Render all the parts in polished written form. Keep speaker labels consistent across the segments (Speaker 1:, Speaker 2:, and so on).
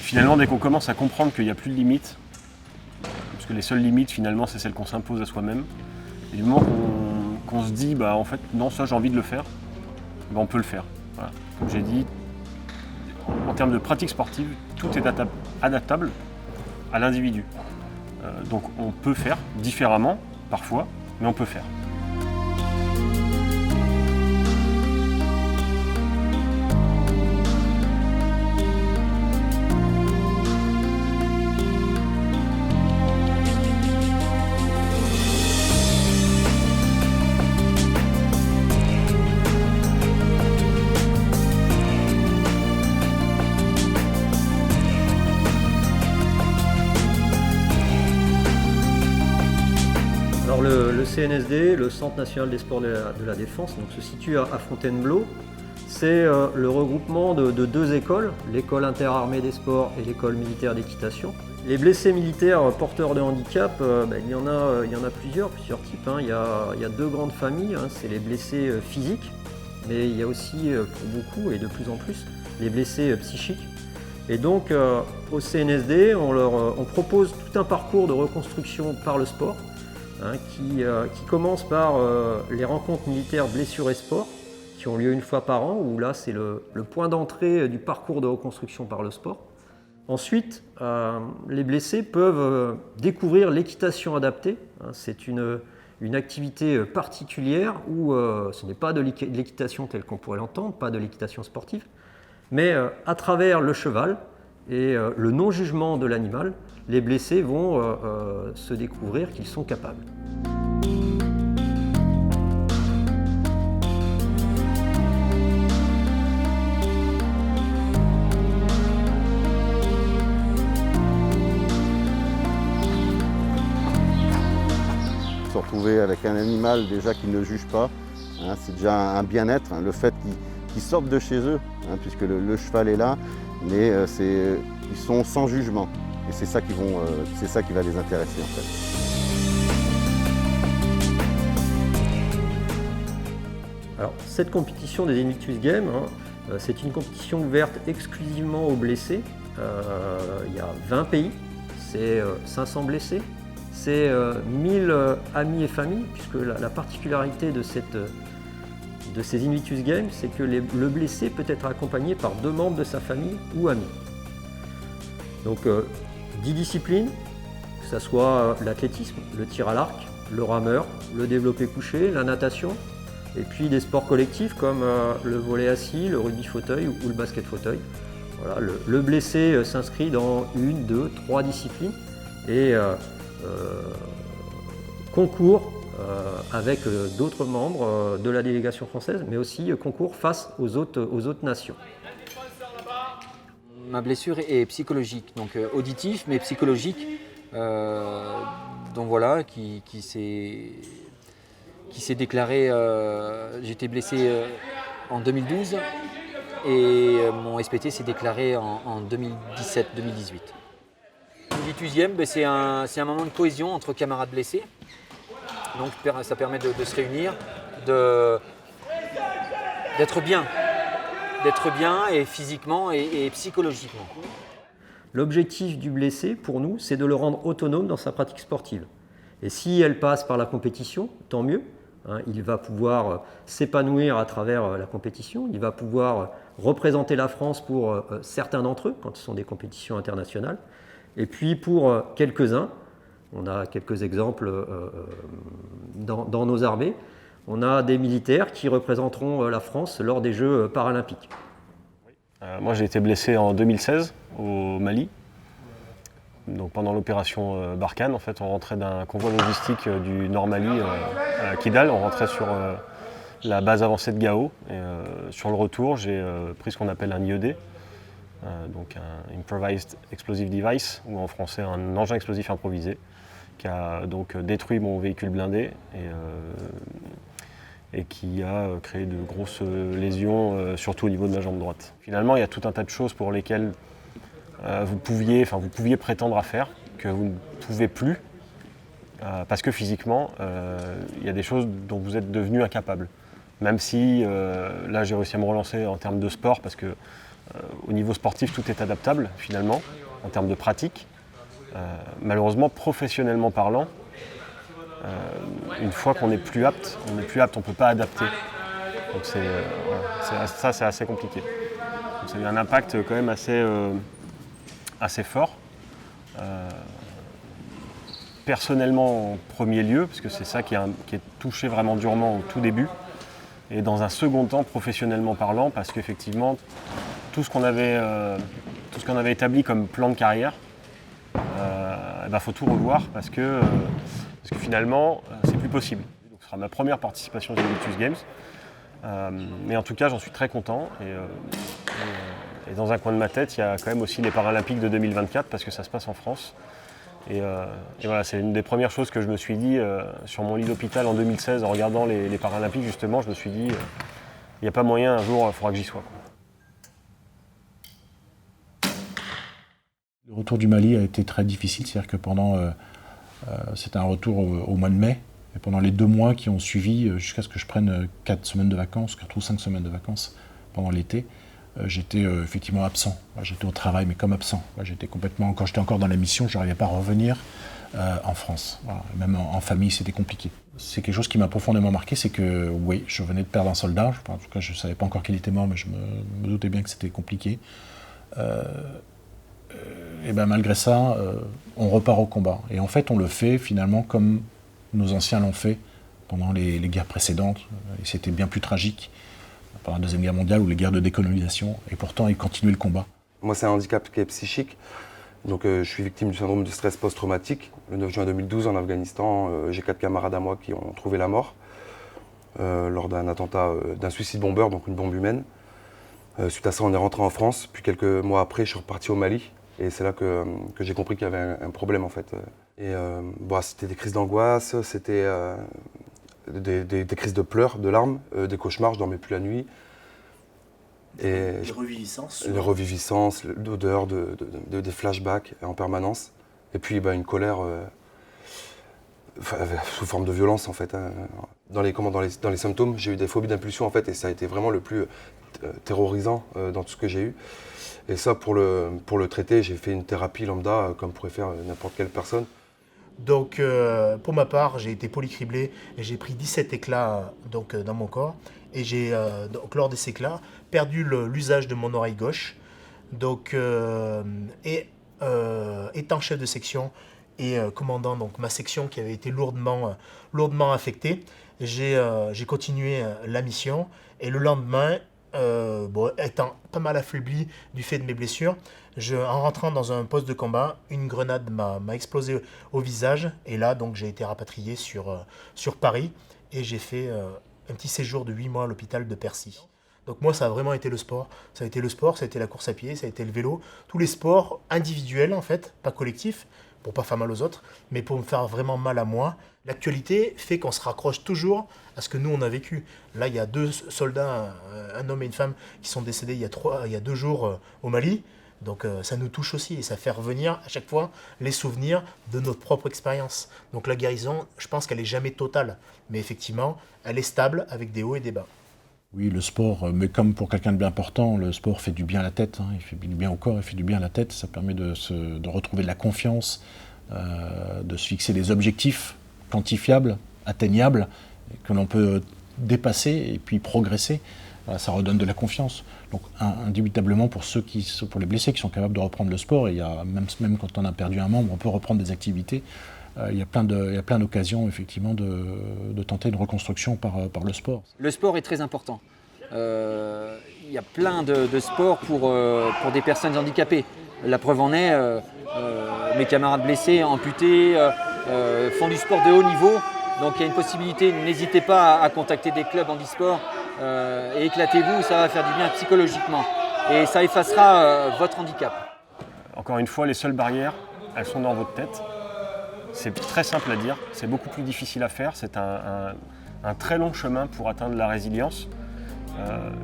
Speaker 1: Finalement, dès qu'on commence à comprendre qu'il n'y a plus de limites, parce que les seules limites, finalement, c'est celles qu'on s'impose à soi-même, et du moment qu'on se dit, bah en fait, non, ça j'ai envie de le faire, bah, on peut le faire. Voilà. Comme j'ai dit, en termes de pratique sportive, tout est adaptable à l'individu. Donc on peut faire différemment, parfois, mais on peut faire.
Speaker 2: Alors le CNSD, le Centre national des sports de la défense, donc, se situe à Fontainebleau. C'est le regroupement de deux écoles, l'école interarmée des sports et l'école militaire d'équitation. Les blessés militaires porteurs de handicap, il y en a plusieurs types. Hein. Il y a deux grandes familles, hein. C'est les blessés physiques, mais il y a aussi pour beaucoup et de plus en plus les blessés psychiques. Et donc au CNSD, on propose tout un parcours de reconstruction par le sport, hein, qui commence par les rencontres militaires blessures et sport, qui ont lieu une fois par an, où là c'est le point d'entrée du parcours de reconstruction par le sport. Ensuite, les blessés peuvent découvrir l'équitation adaptée. Hein, c'est une activité particulière où ce n'est pas de l'équitation telle qu'on pourrait l'entendre, pas de l'équitation sportive, mais à travers le cheval et le non-jugement de l'animal, les blessés vont se découvrir qu'ils sont capables.
Speaker 3: Se retrouver avec un animal déjà qui ne juge pas, hein, c'est déjà un bien-être, hein, le fait qu'ils sortent de chez eux, hein, puisque le cheval est là, mais ils sont sans jugement. Et c'est ça qui va les intéresser en fait.
Speaker 2: Alors, cette compétition des Invictus Games, hein, c'est une compétition ouverte exclusivement aux blessés. Il y a 20 pays, c'est 500 blessés. C'est 1000 amis et familles, puisque la particularité de ces Invictus Games, c'est que le blessé peut être accompagné par 2 membres de sa famille ou amis. Donc 10 disciplines, que ce soit l'athlétisme, le tir à l'arc, le rameur, le développé couché, la natation, et puis des sports collectifs comme le volley assis, le rugby fauteuil ou le basket fauteuil. Voilà, le blessé s'inscrit dans 1, 2, 3 disciplines et concours avec d'autres membres de la délégation française, mais aussi concours face aux autres nations.
Speaker 4: Ma blessure est psychologique, donc auditif mais psychologique, donc voilà, qui s'est déclaré. J'étais blessé en 2012 et mon SPT s'est déclaré en 2017-2018. Le 18e, c'est un moment de cohésion entre camarades blessés. Donc ça permet de se réunir, d'être bien et physiquement et psychologiquement.
Speaker 2: L'objectif du blessé, pour nous, c'est de le rendre autonome dans sa pratique sportive. Et si elle passe par la compétition, tant mieux. Hein, il va pouvoir s'épanouir à travers la compétition, il va pouvoir représenter la France pour certains d'entre eux, quand ce sont des compétitions internationales. Et puis pour quelques-uns, on a quelques exemples dans nos armées, on a des militaires qui représenteront la France lors des Jeux paralympiques.
Speaker 1: Moi j'ai été blessé en 2016 au Mali. Donc pendant l'opération Barkhane, en fait, on rentrait d'un convoi logistique du Nord Mali à Kidal, on rentrait sur la base avancée de Gao. Et, sur le retour, j'ai pris ce qu'on appelle un IED, donc un Improvised Explosive Device, ou en français un engin explosif improvisé, qui a donc détruit mon véhicule blindé et qui a créé de grosses lésions, surtout au niveau de ma jambe droite. Finalement, il y a tout un tas de choses pour lesquelles vous pouviez prétendre à faire, que vous ne pouvez plus, parce que physiquement, il y a des choses dont vous êtes devenu incapable. Même si, là j'ai réussi à me relancer en termes de sport, parce que Au niveau sportif, tout est adaptable finalement, en termes de pratique. Malheureusement, professionnellement parlant, une fois qu'on n'est plus apte, on ne peut pas adapter. Donc c'est assez compliqué. Donc ça a eu un impact quand même assez fort. Personnellement en premier lieu, parce que c'est ça qui est touché vraiment durement au tout début. Et dans un second temps, professionnellement parlant, parce qu'effectivement, tout ce qu'on avait établi comme plan de carrière, faut tout revoir parce que finalement, c'est plus possible. Donc, ce sera ma première participation aux Invictus Games. Mais en tout cas, j'en suis très content. Et dans un coin de ma tête, il y a quand même aussi les Paralympiques de 2024 parce que ça se passe en France. Et voilà, c'est une des premières choses que je me suis dit sur mon lit d'hôpital en 2016 en regardant les Paralympiques. Justement, je me suis dit, il n'y a pas moyen, un jour, il faudra que j'y sois.
Speaker 5: Le retour du Mali a été très difficile, c'est-à-dire que c'était un retour au mois de mai, et pendant les 2 mois qui ont suivi, jusqu'à ce que je prenne 4 semaines de vacances, 4 ou 5 semaines de vacances pendant l'été, j'étais effectivement absent. J'étais au travail, mais comme absent. Quand j'étais encore dans la mission, je n'arrivais pas à revenir en France. Voilà. Même en famille, c'était compliqué. C'est quelque chose qui m'a profondément marqué, c'est que oui, je venais de perdre un soldat. En tout cas, je ne savais pas encore qu'il était mort, mais je me doutais bien que c'était compliqué. Et malgré ça, on repart au combat. Et en fait, on le fait finalement comme nos anciens l'ont fait pendant les guerres précédentes. Et c'était bien plus tragique pendant la Deuxième Guerre mondiale ou les guerres de décolonisation. Et pourtant, ils continuaient le combat.
Speaker 6: Moi, c'est un handicap qui est psychique. Donc, je suis victime du syndrome du stress post-traumatique. Le 9 juin 2012, en Afghanistan, j'ai 4 camarades à moi qui ont trouvé la mort lors d'un attentat, d'un suicide bombeur, donc une bombe humaine. Suite à ça, on est rentré en France. Puis quelques mois après, je suis reparti au Mali. Et c'est là que j'ai compris qu'il y avait un problème en fait. Et c'était des crises d'angoisse, c'était des crises de pleurs, de larmes, des cauchemars, je dormais plus la nuit. Et
Speaker 7: les reviviscences.
Speaker 6: Les reviviscences, l'odeur des flashbacks en permanence. Et puis une colère sous forme de violence en fait. Dans les symptômes, j'ai eu des phobies d'impulsion en fait, et ça a été vraiment le plus terrorisant dans tout ce que j'ai eu. Et ça, pour le traiter, j'ai fait une thérapie lambda, comme pourrait faire n'importe quelle personne.
Speaker 7: Donc, pour ma part, j'ai été polycriblé et j'ai pris 17 éclats dans mon corps. Et j'ai, lors de ces éclats, perdu l'usage de mon oreille gauche. Donc, étant chef de section et commandant ma section qui avait été lourdement affectée, j'ai continué la mission. Et le lendemain, étant pas mal affaibli du fait de mes blessures, en rentrant dans un poste de combat, une grenade m'a explosé au visage. Et là, donc, j'ai été rapatrié sur Paris et j'ai fait un petit séjour de 8 mois à l'hôpital de Percy. Donc moi, ça a vraiment été le sport. Ça a été le sport, ça a été la course à pied, ça a été le vélo. Tous les sports individuels, en fait, pas collectifs, pour pas faire mal aux autres, mais pour me faire vraiment mal à moi. L'actualité fait qu'on se raccroche toujours à ce que nous, on a vécu. Là, il y a 2 soldats, un homme et une femme, qui sont décédés il y a 2 jours au Mali. Donc ça nous touche aussi et ça fait revenir à chaque fois les souvenirs de notre propre expérience. Donc la guérison, je pense qu'elle n'est jamais totale, mais effectivement, elle est stable avec des hauts et des bas.
Speaker 5: Oui, le sport, mais comme pour quelqu'un de bien portant, le sport fait du bien à la tête, il fait du bien au corps, il fait du bien à la tête, ça permet de retrouver de la confiance, de se fixer des objectifs quantifiables, atteignables, que l'on peut dépasser et puis progresser. Ça redonne de la confiance. Donc indubitablement pour les blessés qui sont capables de reprendre le sport, il y a, même quand on a perdu un membre, on peut reprendre des activités. Il y a plein d'occasions effectivement de tenter une reconstruction par le sport.
Speaker 4: Le sport est très important. Il y a plein de sports pour des personnes handicapées. La preuve en est, mes camarades blessés, amputés, font du sport de haut niveau. Donc il y a une possibilité, n'hésitez pas à contacter des clubs handisport et éclatez-vous, ça va faire du bien psychologiquement. Et ça effacera votre handicap.
Speaker 1: Encore une fois, les seules barrières, elles sont dans votre tête. C'est très simple à dire, c'est beaucoup plus difficile à faire. C'est un très long chemin pour atteindre la résilience.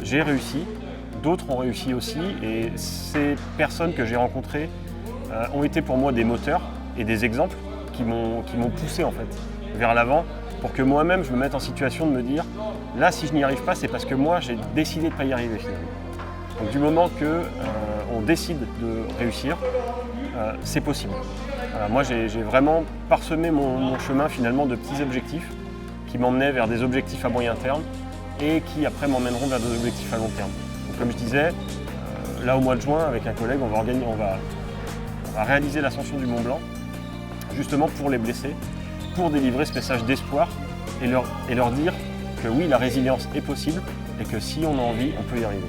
Speaker 1: J'ai réussi, d'autres ont réussi aussi. Et ces personnes que j'ai rencontrées ont été pour moi des moteurs et des exemples qui m'ont poussé en fait vers l'avant pour que moi-même je me mette en situation de me dire là si je n'y arrive pas c'est parce que moi j'ai décidé de ne pas y arriver finalement. Donc du moment qu'on décide de réussir, c'est possible. Moi j'ai vraiment parsemé mon chemin finalement de petits objectifs qui m'emmenaient vers des objectifs à moyen terme et qui après m'emmèneront vers des objectifs à long terme. Donc comme je disais, là au mois de juin avec un collègue on va réaliser l'ascension du Mont Blanc justement pour les blessés, pour délivrer ce message d'espoir et leur dire que oui, la résilience est possible et que si on a envie, on peut y arriver.